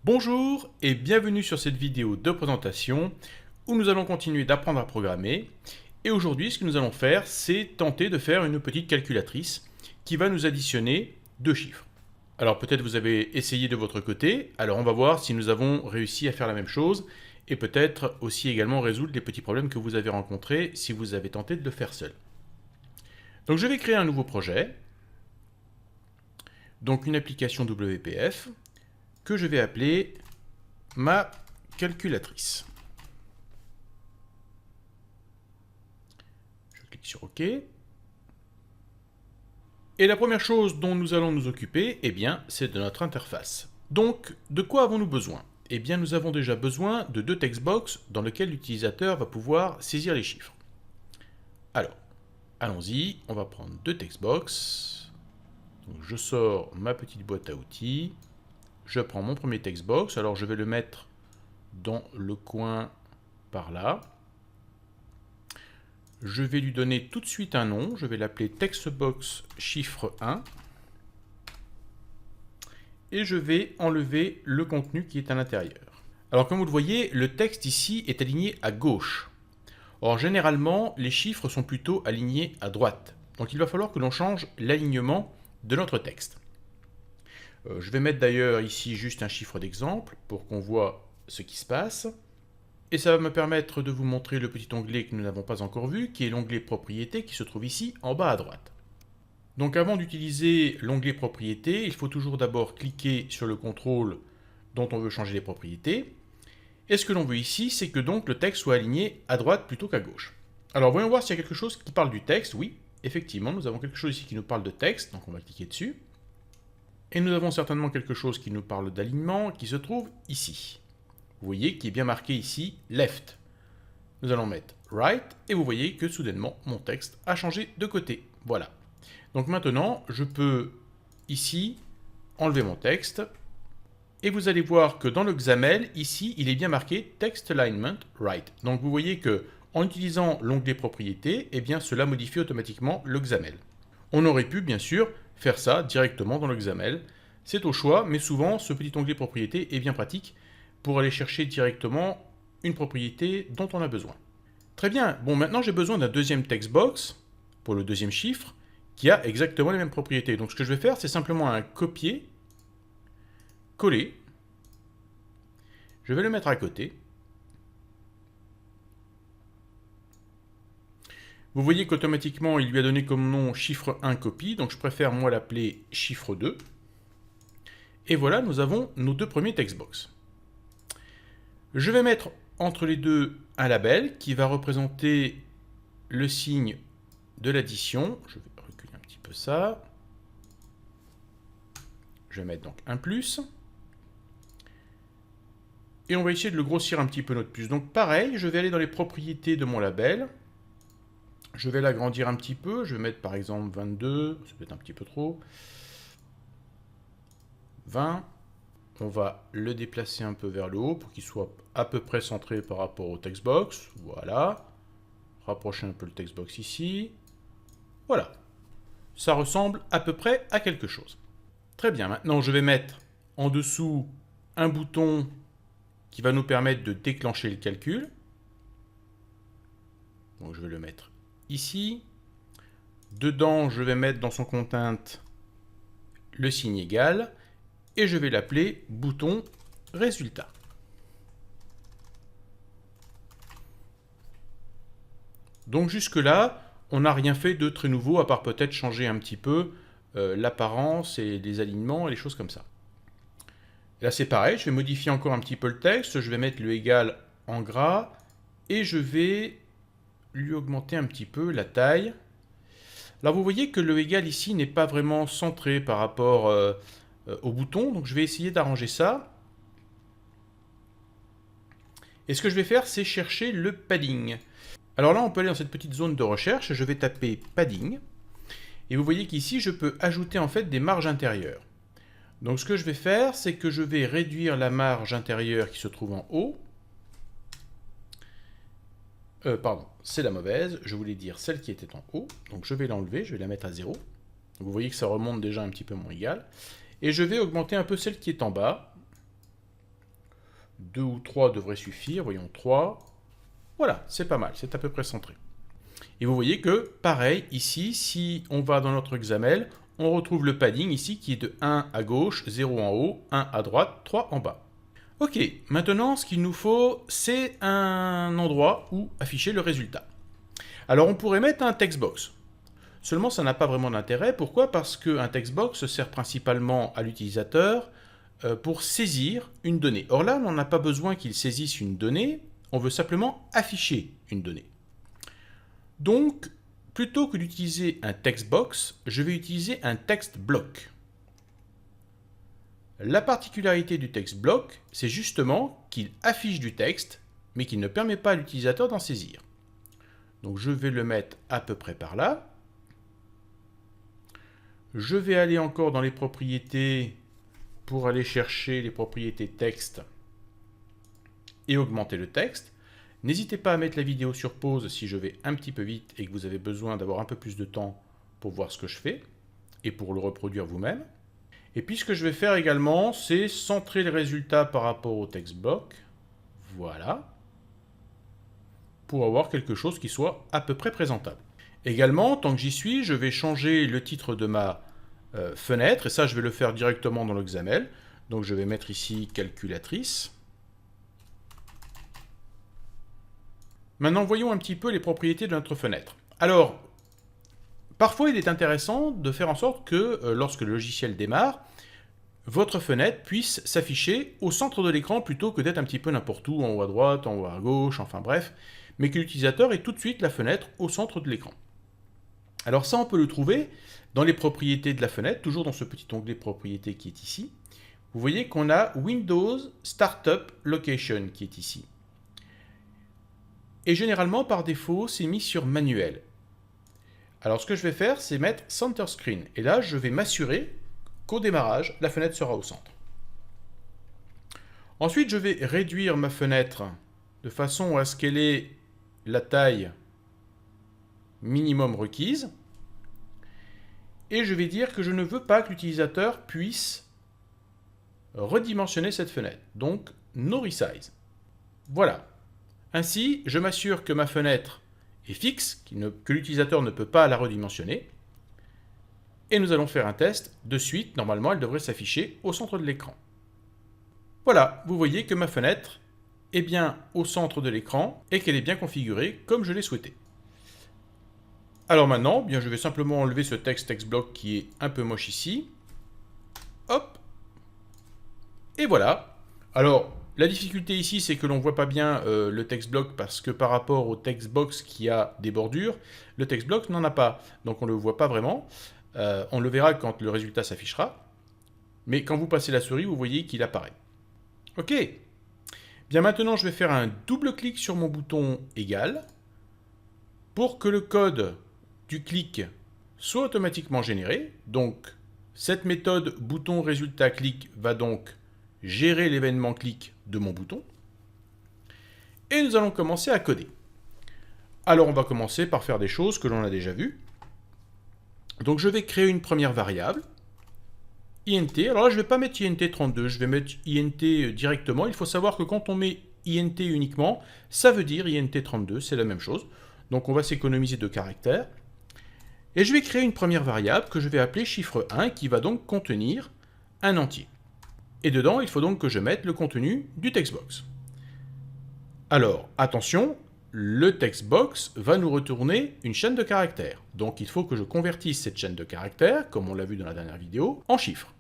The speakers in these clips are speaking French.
Bonjour et bienvenue sur cette vidéo de présentation où nous allons continuer d'apprendre à programmer. Et aujourd'hui, ce que nous allons faire, c'est tenter de faire une petite calculatrice qui va nous additionner deux chiffres. Alors peut-être vous avez essayé de votre côté, alors on va voir si nous avons réussi à faire la même chose et peut-être aussi également résoudre les petits problèmes que vous avez rencontrés si vous avez tenté de le faire seul. Donc je vais créer un nouveau projet, donc une application WPF, que je vais appeler ma calculatrice. Je clique sur OK. Et la première chose dont nous allons nous occuper, eh bien, c'est de notre interface. Donc, de quoi avons-nous besoin? Eh bien, nous avons déjà besoin de deux textbox dans lesquels l'utilisateur va pouvoir saisir les chiffres. Alors, allons-y, on va prendre deux textbox. Donc, je sors ma petite boîte à outils. Je prends mon premier textbox, alors je vais le mettre dans le coin par là. Je vais lui donner tout de suite un nom, je vais l'appeler textbox chiffre 1. Et je vais enlever le contenu qui est à l'intérieur. Alors comme vous le voyez, le texte ici est aligné à gauche. Or généralement, les chiffres sont plutôt alignés à droite. Donc il va falloir que l'on change l'alignement de notre texte. Je vais mettre d'ailleurs ici juste un chiffre d'exemple pour qu'on voit ce qui se passe. Et ça va me permettre de vous montrer le petit onglet que nous n'avons pas encore vu, qui est l'onglet Propriétés, qui se trouve ici en bas à droite. Donc avant d'utiliser l'onglet Propriétés, il faut toujours d'abord cliquer sur le contrôle dont on veut changer les propriétés. Et ce que l'on veut ici, c'est que donc le texte soit aligné à droite plutôt qu'à gauche. Alors voyons voir s'il y a quelque chose qui parle du texte. Oui, effectivement, nous avons quelque chose ici qui nous parle de texte, donc on va cliquer dessus. Et nous avons certainement quelque chose qui nous parle d'alignement, qui se trouve ici. Vous voyez qu'il est bien marqué ici left. Nous allons mettre right, et vous voyez que soudainement mon texte a changé de côté. Voilà. Donc maintenant, je peux ici enlever mon texte, et vous allez voir que dans le XAML, ici, il est bien marqué Text Alignment Right. Donc vous voyez que en utilisant l'onglet Propriétés, eh bien cela modifie automatiquement le XAML. On aurait pu bien sûr faire ça directement dans le XAML. C'est au choix, mais souvent ce petit onglet Propriétés est bien pratique pour aller chercher directement une propriété dont on a besoin. Très bien, bon maintenant j'ai besoin d'un deuxième textbox pour le deuxième chiffre qui a exactement les mêmes propriétés. Donc ce que je vais faire, c'est simplement un copier, coller. Je vais le mettre à côté. Vous voyez qu'automatiquement, il lui a donné comme nom chiffre 1 copie, donc je préfère moi l'appeler chiffre 2. Et voilà, nous avons nos deux premiers textbox. Je vais mettre entre les deux un label qui va représenter le signe de l'addition. Je vais reculer un petit peu ça. Je vais mettre donc un plus. Et on va essayer de le grossir un petit peu notre plus. Donc pareil, je vais aller dans les propriétés de mon label. Je vais l'agrandir un petit peu. Je vais mettre par exemple 22. Ça peut être un petit peu trop. 20. On va le déplacer un peu vers le haut pour qu'il soit à peu près centré par rapport au textbox. Voilà. Rapprocher un peu le textbox ici. Voilà. Ça ressemble à peu près à quelque chose. Très bien. Maintenant, je vais mettre en dessous un bouton qui va nous permettre de déclencher le calcul. Donc je vais le mettre ici. Dedans, je vais mettre dans son content le signe égal. Et je vais l'appeler bouton résultat. Donc jusque-là, on n'a rien fait de très nouveau, à part peut-être changer un petit peu l'apparence et les alignements et les choses comme ça. Là c'est pareil, je vais modifier encore un petit peu le texte, je vais mettre le égal en gras, et je vais lui augmenter un petit peu la taille. Là vous voyez que le égal ici n'est pas vraiment centré par rapport au bouton, donc je vais essayer d'arranger ça. Et ce que je vais faire, c'est chercher le padding. Alors là, on peut aller dans cette petite zone de recherche, je vais taper padding, et vous voyez qu'ici, je peux ajouter en fait des marges intérieures. Donc ce que je vais faire, c'est que je vais réduire la marge intérieure qui se trouve en haut. Pardon, c'est la mauvaise, je voulais dire celle qui était en haut, donc je vais l'enlever, je vais la mettre à 0. Vous voyez que ça remonte déjà un petit peu mon égal. Et je vais augmenter un peu celle qui est en bas. 2 ou 3 devraient suffire. Voyons 3. Voilà, c'est pas mal, c'est à peu près centré. Et vous voyez que, pareil, ici, si on va dans notre XAML, on retrouve le padding ici qui est de 1 à gauche, 0 en haut, 1 à droite, 3 en bas. Ok, maintenant ce qu'il nous faut, c'est un endroit où afficher le résultat. Alors on pourrait mettre un textbox. Seulement ça n'a pas vraiment d'intérêt. Pourquoi? Parce qu'un textbox sert principalement à l'utilisateur pour saisir une donnée. Or là, on n'a pas besoin qu'il saisisse une donnée, on veut simplement afficher une donnée. Donc, plutôt que d'utiliser un textbox, je vais utiliser un text block. La particularité du text block, c'est justement qu'il affiche du texte, mais qu'il ne permet pas à l'utilisateur d'en saisir. Donc je vais le mettre à peu près par là. Je vais aller encore dans les propriétés pour aller chercher les propriétés texte et augmenter le texte. N'hésitez pas à mettre la vidéo sur pause si je vais un petit peu vite et que vous avez besoin d'avoir un peu plus de temps pour voir ce que je fais et pour le reproduire vous-même. Et puis ce que je vais faire également, c'est centrer les résultats par rapport au text block. Voilà. Pour avoir quelque chose qui soit à peu près présentable. Également, tant que j'y suis, je vais changer le titre de ma fenêtre. Et ça, je vais le faire directement dans le XAML. Donc je vais mettre ici calculatrice. Maintenant, voyons un petit peu les propriétés de notre fenêtre. Alors, parfois, il est intéressant de faire en sorte que, lorsque le logiciel démarre, votre fenêtre puisse s'afficher au centre de l'écran plutôt que d'être un petit peu n'importe où, en haut à droite, en haut à gauche, enfin bref, mais que l'utilisateur ait tout de suite la fenêtre au centre de l'écran. Alors ça, on peut le trouver dans les propriétés de la fenêtre, toujours dans ce petit onglet propriétés qui est ici. Vous voyez qu'on a Windows Startup Location qui est ici. Et généralement, par défaut, c'est mis sur manuel. Alors ce que je vais faire, c'est mettre Center Screen. Et là, je vais m'assurer qu'au démarrage, la fenêtre sera au centre. Ensuite, je vais réduire ma fenêtre de façon à ce qu'elle ait la taille minimum requise. Et je vais dire que je ne veux pas que l'utilisateur puisse redimensionner cette fenêtre. Donc, no resize. Voilà. Ainsi, je m'assure que ma fenêtre est fixe, que l'utilisateur ne peut pas la redimensionner. Et nous allons faire un test. De suite, normalement, elle devrait s'afficher au centre de l'écran. Voilà, vous voyez que ma fenêtre est bien au centre de l'écran et qu'elle est bien configurée comme je l'ai souhaité. Alors maintenant, bien, je vais simplement enlever ce text block qui est un peu moche ici. Hop. Et voilà. Alors, la difficulté ici, c'est que l'on ne voit pas bien le text block parce que par rapport au text box qui a des bordures, le text block n'en a pas. Donc on ne le voit pas vraiment. On le verra quand le résultat s'affichera. Mais quand vous passez la souris, vous voyez qu'il apparaît. Ok. Bien maintenant, je vais faire un double clic sur mon bouton égal pour que le code du clic soit automatiquement généré. Donc, cette méthode bouton résultat clic va donc gérer l'événement clic de mon bouton. Et nous allons commencer à coder. Alors, on va commencer par faire des choses que l'on a déjà vues. Donc, je vais créer une première variable, int. Alors là, je ne vais pas mettre int32, je vais mettre int directement. Il faut savoir que quand on met int uniquement, ça veut dire int32, c'est la même chose. Donc, on va s'économiser 2 caractères. Et je vais créer une première variable que je vais appeler chiffre 1 qui va donc contenir un entier. Et dedans, il faut donc que je mette le contenu du textbox. Alors, attention, le textbox va nous retourner une chaîne de caractères. Donc, il faut que je convertisse cette chaîne de caractères, comme on l'a vu dans la dernière vidéo, en chiffres.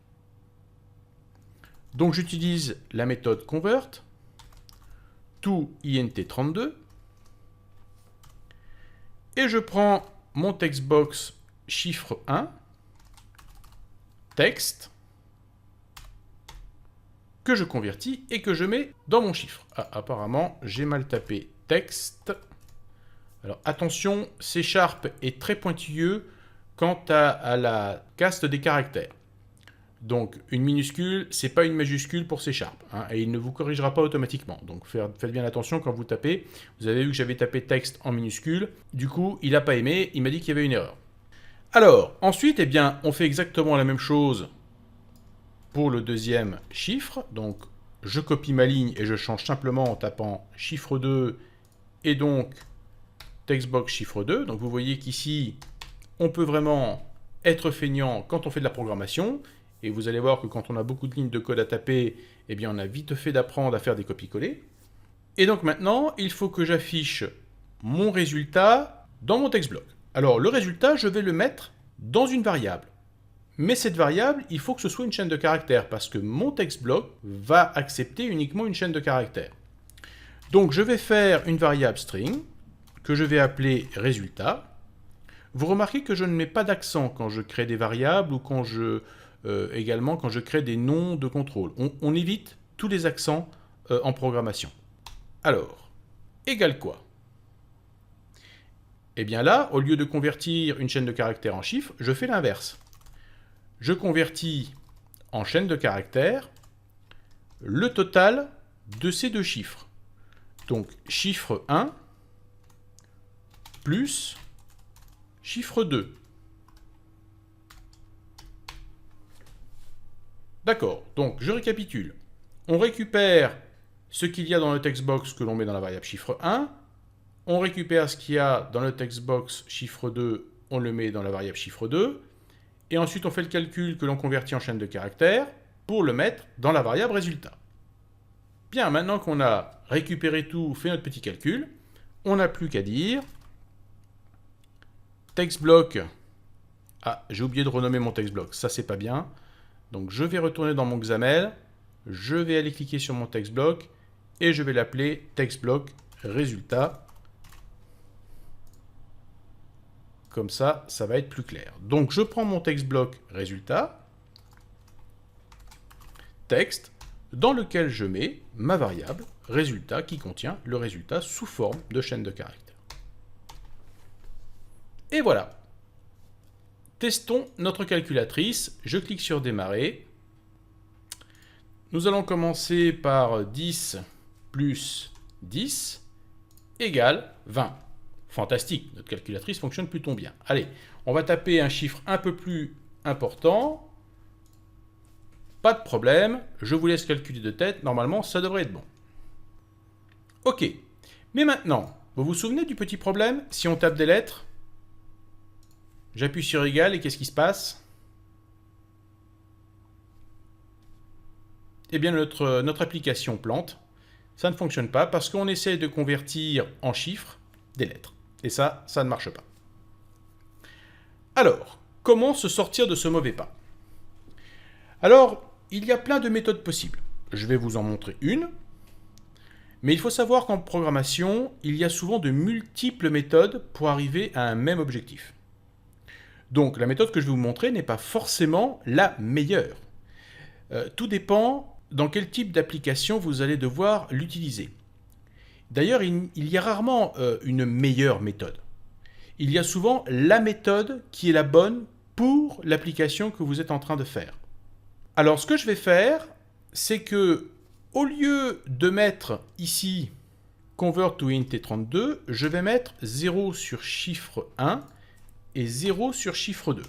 Donc, j'utilise la méthode convert to int32 et je prends mon textbox chiffre 1, texte, que je convertis et que je mets dans mon chiffre. Ah, apparemment, j'ai mal tapé texte. Alors attention, C# est très pointilleux quant à la caste des caractères. Donc une minuscule, c'est pas une majuscule pour C#, hein, et il ne vous corrigera pas automatiquement. Donc faites bien attention quand vous tapez. Vous avez vu que j'avais tapé texte en minuscule. Du coup, il n'a pas aimé, il m'a dit qu'il y avait une erreur. Alors, ensuite, eh bien, on fait exactement la même chose pour le deuxième chiffre. Donc, je copie ma ligne et je change simplement en tapant chiffre 2 et donc textbox chiffre 2. Donc vous voyez qu'ici, on peut vraiment être feignant quand on fait de la programmation. Et vous allez voir que quand on a beaucoup de lignes de code à taper, eh bien on a vite fait d'apprendre à faire des copies-coller. Et donc maintenant, il faut que j'affiche mon résultat dans mon textblock. Alors le résultat, je vais le mettre dans une variable. Mais cette variable, il faut que ce soit une chaîne de caractères parce que mon textblock va accepter uniquement une chaîne de caractères. Donc je vais faire une variable string que je vais appeler résultat. Vous remarquez que je ne mets pas d'accent quand je crée des variables ou quand également quand je crée des noms de contrôle. On évite tous les accents en programmation. Alors, égale quoi? Eh bien là, au lieu de convertir une chaîne de caractères en chiffres, je fais l'inverse. Je convertis en chaîne de caractères le total de ces deux chiffres. Donc chiffre 1 plus chiffre 2. D'accord, donc je récapitule. On récupère ce qu'il y a dans le textbox que l'on met dans la variable chiffre 1. On récupère ce qu'il y a dans le textbox chiffre 2, on le met dans la variable chiffre 2. Et ensuite, on fait le calcul que l'on convertit en chaîne de caractères pour le mettre dans la variable résultat. Bien, maintenant qu'on a récupéré tout, fait notre petit calcul, on n'a plus qu'à dire textblock. Ah, j'ai oublié de renommer mon textblock, ça c'est pas bien. Donc je vais retourner dans mon XAML, je vais aller cliquer sur mon textblock et je vais l'appeler textblock résultat. Comme ça, ça va être plus clair. Donc, je prends mon textblock résultat, texte, dans lequel je mets ma variable résultat qui contient le résultat sous forme de chaîne de caractères. Et voilà. Testons notre calculatrice. Je clique sur démarrer. Nous allons commencer par 10 plus 10 égale 20. Fantastique, notre calculatrice fonctionne plutôt bien. Allez, on va taper un chiffre un peu plus important. Pas de problème, je vous laisse calculer de tête. Normalement, ça devrait être bon. Ok, mais maintenant, vous vous souvenez du petit problème? Si on tape des lettres, j'appuie sur égal et qu'est-ce qui se passe? Eh bien, notre application plante. Ça ne fonctionne pas parce qu'on essaie de convertir en chiffres des lettres. Et ça ne marche pas. Alors, comment se sortir de ce mauvais pas? Alors, il y a plein de méthodes possibles. Je vais vous en montrer une. Mais il faut savoir qu'en programmation, il y a souvent de multiples méthodes pour arriver à un même objectif. Donc, la méthode que je vais vous montrer n'est pas forcément la meilleure. Tout dépend dans quel type d'application vous allez devoir l'utiliser. D'ailleurs, il y a rarement une meilleure méthode. Il y a souvent la méthode qui est la bonne pour l'application que vous êtes en train de faire. Alors, ce que je vais faire, c'est que, au lieu de mettre ici Convert to int 32, je vais mettre 0 sur chiffre 1 et 0 sur chiffre 2.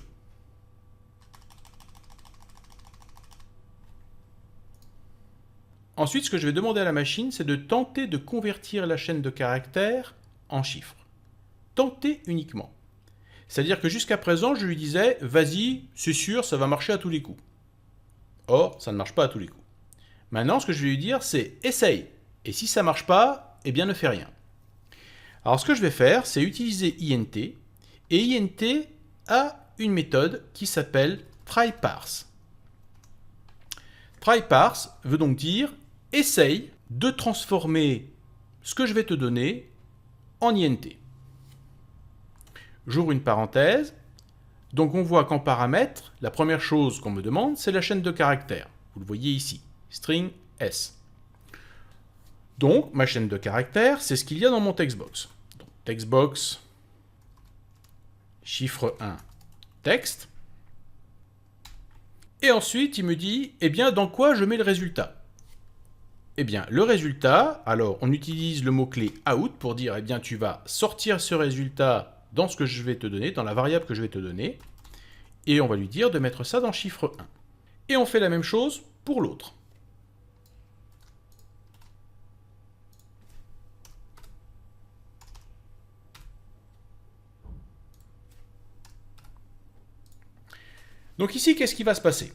Ensuite, ce que je vais demander à la machine, c'est de tenter de convertir la chaîne de caractères en chiffres. Tenter uniquement. C'est-à-dire que jusqu'à présent, je lui disais, vas-y, c'est sûr, ça va marcher à tous les coups. Or, ça ne marche pas à tous les coups. Maintenant, ce que je vais lui dire, c'est essaye. Et si ça ne marche pas, eh bien ne fais rien. Alors, ce que je vais faire, c'est utiliser int. Et int a une méthode qui s'appelle tryparse. Tryparse veut donc dire essaye de transformer ce que je vais te donner en int. J'ouvre une parenthèse. Donc on voit qu'en paramètre, la première chose qu'on me demande, c'est la chaîne de caractères. Vous le voyez ici, string s. Donc ma chaîne de caractères, c'est ce qu'il y a dans mon textbox. Donc, textbox, chiffre 1, texte. Et ensuite, il me dit, eh bien, dans quoi je mets le résultat? Eh bien, le résultat, alors on utilise le mot-clé out pour dire, eh bien, tu vas sortir ce résultat dans ce que je vais te donner, dans la variable que je vais te donner, et on va lui dire de mettre ça dans chiffre 1. Et on fait la même chose pour l'autre. Donc ici, qu'est-ce qui va se passer?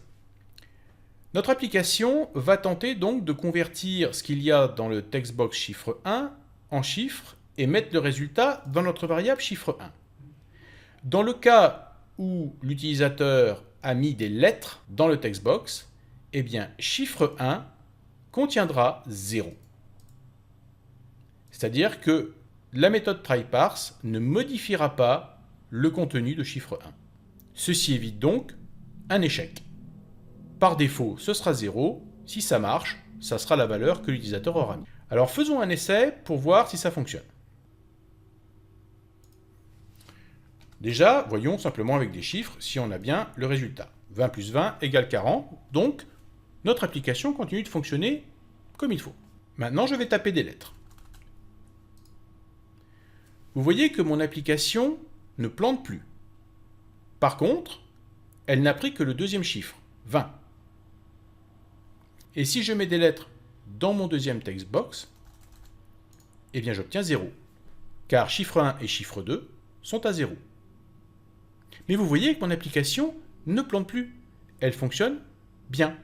Notre application va tenter donc de convertir ce qu'il y a dans le textbox chiffre 1 en chiffre et mettre le résultat dans notre variable chiffre 1. Dans le cas où l'utilisateur a mis des lettres dans le textbox, eh bien chiffre 1 contiendra 0. C'est-à-dire que la méthode tryparse ne modifiera pas le contenu de chiffre 1. Ceci évite donc un échec. Par défaut, ce sera 0. Si ça marche, ça sera la valeur que l'utilisateur aura mis. Alors faisons un essai pour voir si ça fonctionne. Déjà, voyons simplement avec des chiffres si on a bien le résultat. 20 plus 20 égale 40. Donc, notre application continue de fonctionner comme il faut. Maintenant, je vais taper des lettres. Vous voyez que mon application ne plante plus. Par contre, elle n'a pris que le deuxième chiffre, 20. Et si je mets des lettres dans mon deuxième textbox, eh bien j'obtiens 0. Car chiffre 1 et chiffre 2 sont à 0. Mais vous voyez que mon application ne plante plus. Elle fonctionne bien.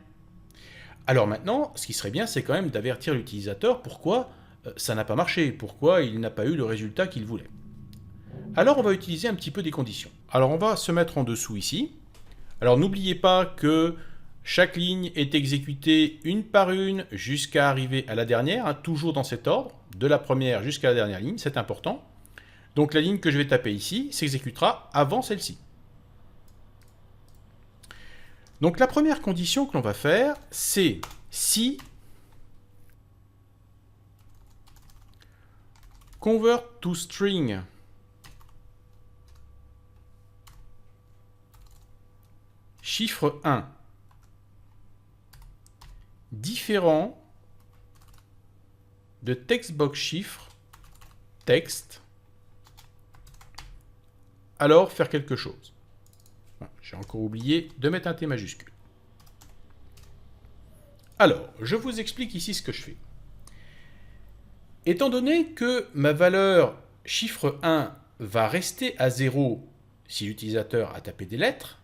Alors maintenant, ce qui serait bien, c'est quand même d'avertir l'utilisateur pourquoi ça n'a pas marché, pourquoi il n'a pas eu le résultat qu'il voulait. Alors on va utiliser un petit peu des conditions. Alors on va se mettre en dessous ici. Alors n'oubliez pas que chaque ligne est exécutée une par une jusqu'à arriver à la dernière, hein, toujours dans cet ordre, de la première jusqu'à la dernière ligne, c'est important. Donc la ligne que je vais taper ici s'exécutera avant celle-ci. Donc la première condition que l'on va faire, c'est si convert to string chiffre 1 différent de textbox chiffre texte, alors faire quelque chose. J'ai encore oublié de mettre un T majuscule. Alors, je vous explique ici ce que je fais. Étant donné que ma valeur chiffre 1 va rester à 0 si l'utilisateur a tapé des lettres,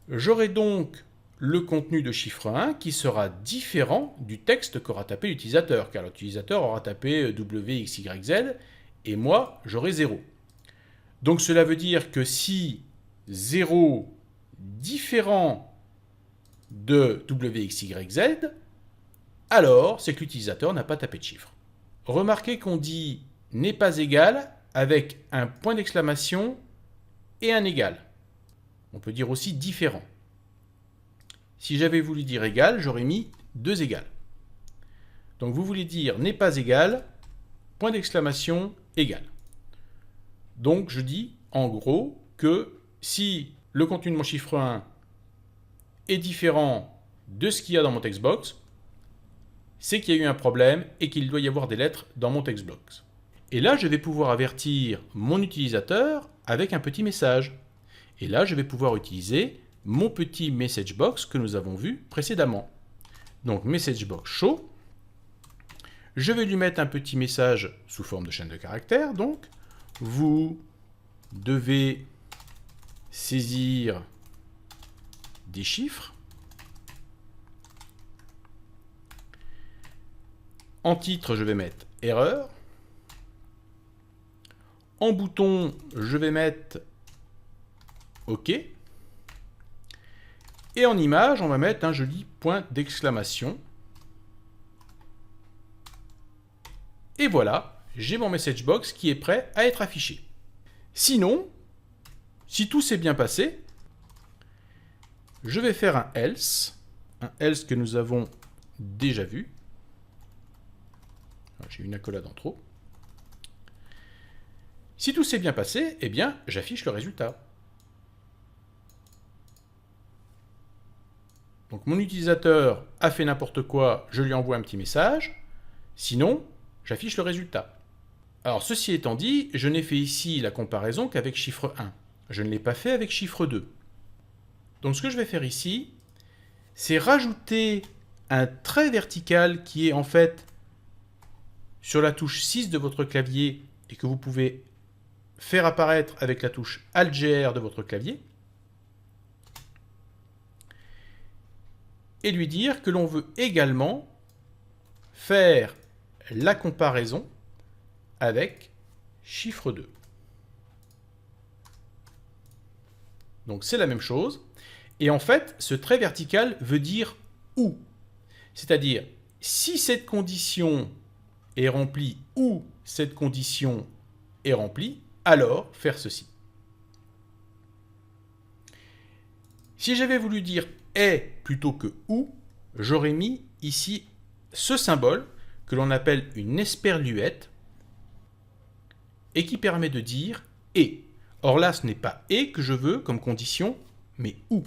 j'aurai donc le contenu de chiffre 1 qui sera différent du texte qu'aura tapé l'utilisateur, car l'utilisateur aura tapé WXYZ et moi j'aurai 0. Donc cela veut dire que si 0 différent de WXYZ, alors c'est que l'utilisateur n'a pas tapé de chiffre. Remarquez qu'on dit n'est pas égal avec un point d'exclamation et un égal. On peut dire aussi différent. Si j'avais voulu dire égal, j'aurais mis 2 égales. Donc vous voulez dire n'est pas égal, point d'exclamation égal. Donc je dis en gros que si le contenu de mon chiffre 1 est différent de ce qu'il y a dans mon textbox, c'est qu'il y a eu un problème et qu'il doit y avoir des lettres dans mon textbox. Et là, je vais pouvoir avertir mon utilisateur avec un petit message. Et là, je vais pouvoir utiliser mon petit message box que nous avons vu précédemment. Donc message box show. Je vais lui mettre un petit message sous forme de chaîne de caractères. Donc, vous devez saisir des chiffres. En titre, je vais mettre erreur. En bouton, je vais mettre OK. Et en image, on va mettre un joli point d'exclamation. Et voilà, j'ai mon message box qui est prêt à être affiché. Sinon, si tout s'est bien passé, je vais faire un else que nous avons déjà vu. J'ai une accolade en trop. Si tout s'est bien passé, eh bien, j'affiche le résultat. Donc mon utilisateur a fait n'importe quoi, je lui envoie un petit message. Sinon, j'affiche le résultat. Alors ceci étant dit, je n'ai fait ici la comparaison qu'avec chiffre 1. Je ne l'ai pas fait avec chiffre 2. Donc ce que je vais faire ici, c'est rajouter un trait vertical qui est en fait sur la touche 6 de votre clavier et que vous pouvez faire apparaître avec la touche Alt-GR de votre clavier. et lui dire que l'on veut également faire la comparaison avec chiffre 2. Donc c'est la même chose. Et en fait, ce trait vertical veut dire ou. C'est-à-dire, si cette condition est remplie ou cette condition est remplie, alors faire ceci. Si j'avais voulu dire est plutôt que ou, j'aurais mis ici ce symbole que l'on appelle une esperluette et qui permet de dire et. Or là, ce n'est pas et que je veux comme condition, mais ou.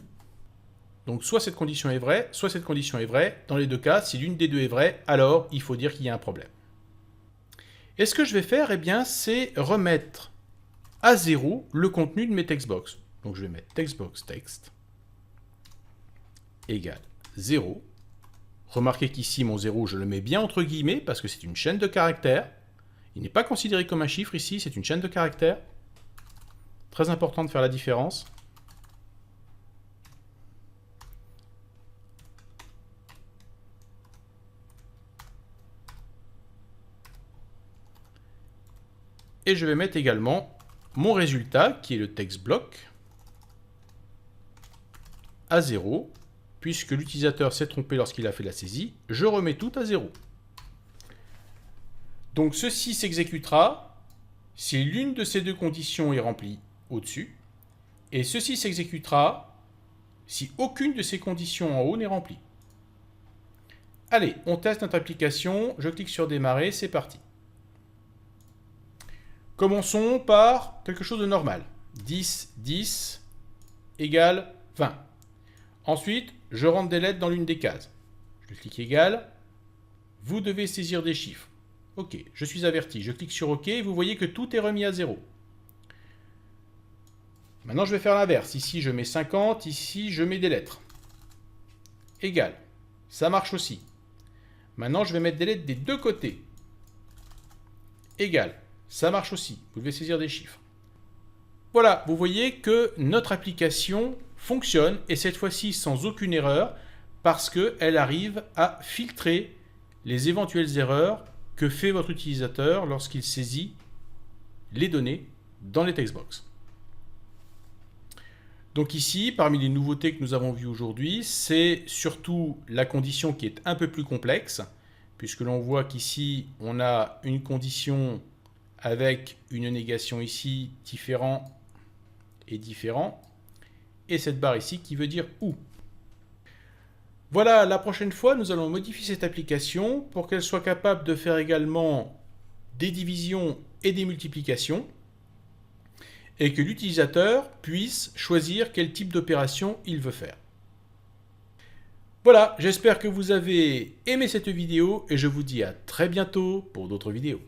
Donc soit cette condition est vraie, soit cette condition est vraie. Dans les deux cas, si l'une des deux est vraie, alors il faut dire qu'il y a un problème. Et ce que je vais faire, eh bien, c'est remettre à 0 le contenu de mes textbox. Donc je vais mettre textbox text égale 0. Remarquez qu'ici, mon 0, je le mets bien entre guillemets parce que c'est une chaîne de caractères. Il n'est pas considéré comme un chiffre ici, c'est une chaîne de caractères. Très important de faire la différence. Et je vais mettre également mon résultat, qui est le text block, à 0. Puisque l'utilisateur s'est trompé lorsqu'il a fait la saisie, je remets tout à 0. Donc ceci s'exécutera si l'une de ces deux conditions est remplie au-dessus, et ceci s'exécutera si aucune de ces conditions en haut n'est remplie. Allez, on teste notre application, je clique sur démarrer, c'est parti. Commençons par quelque chose de normal. 10, 10 égale 20. Ensuite, je rentre des lettres dans l'une des cases. Je clique égal. Vous devez saisir des chiffres. OK, je suis averti. Je clique sur OK et vous voyez que tout est remis à 0. Maintenant, je vais faire l'inverse. Ici, je mets 50. Ici, je mets des lettres. Égal. Ça marche aussi. Maintenant, je vais mettre des lettres des deux côtés. Égal. Ça marche aussi. Vous devez saisir des chiffres. Voilà, vous voyez que notre application fonctionne, et cette fois-ci sans aucune erreur, parce qu'elle arrive à filtrer les éventuelles erreurs que fait votre utilisateur lorsqu'il saisit les données dans les textbox. Donc ici, parmi les nouveautés que nous avons vues aujourd'hui, c'est surtout la condition qui est un peu plus complexe, puisque l'on voit qu'ici, on a une condition avec une négation ici, différent et différent, et cette barre ici qui veut dire ou. Voilà, la prochaine fois, nous allons modifier cette application pour qu'elle soit capable de faire également des divisions et des multiplications, et que l'utilisateur puisse choisir quel type d'opération il veut faire. Voilà, j'espère que vous avez aimé cette vidéo, et je vous dis à très bientôt pour d'autres vidéos.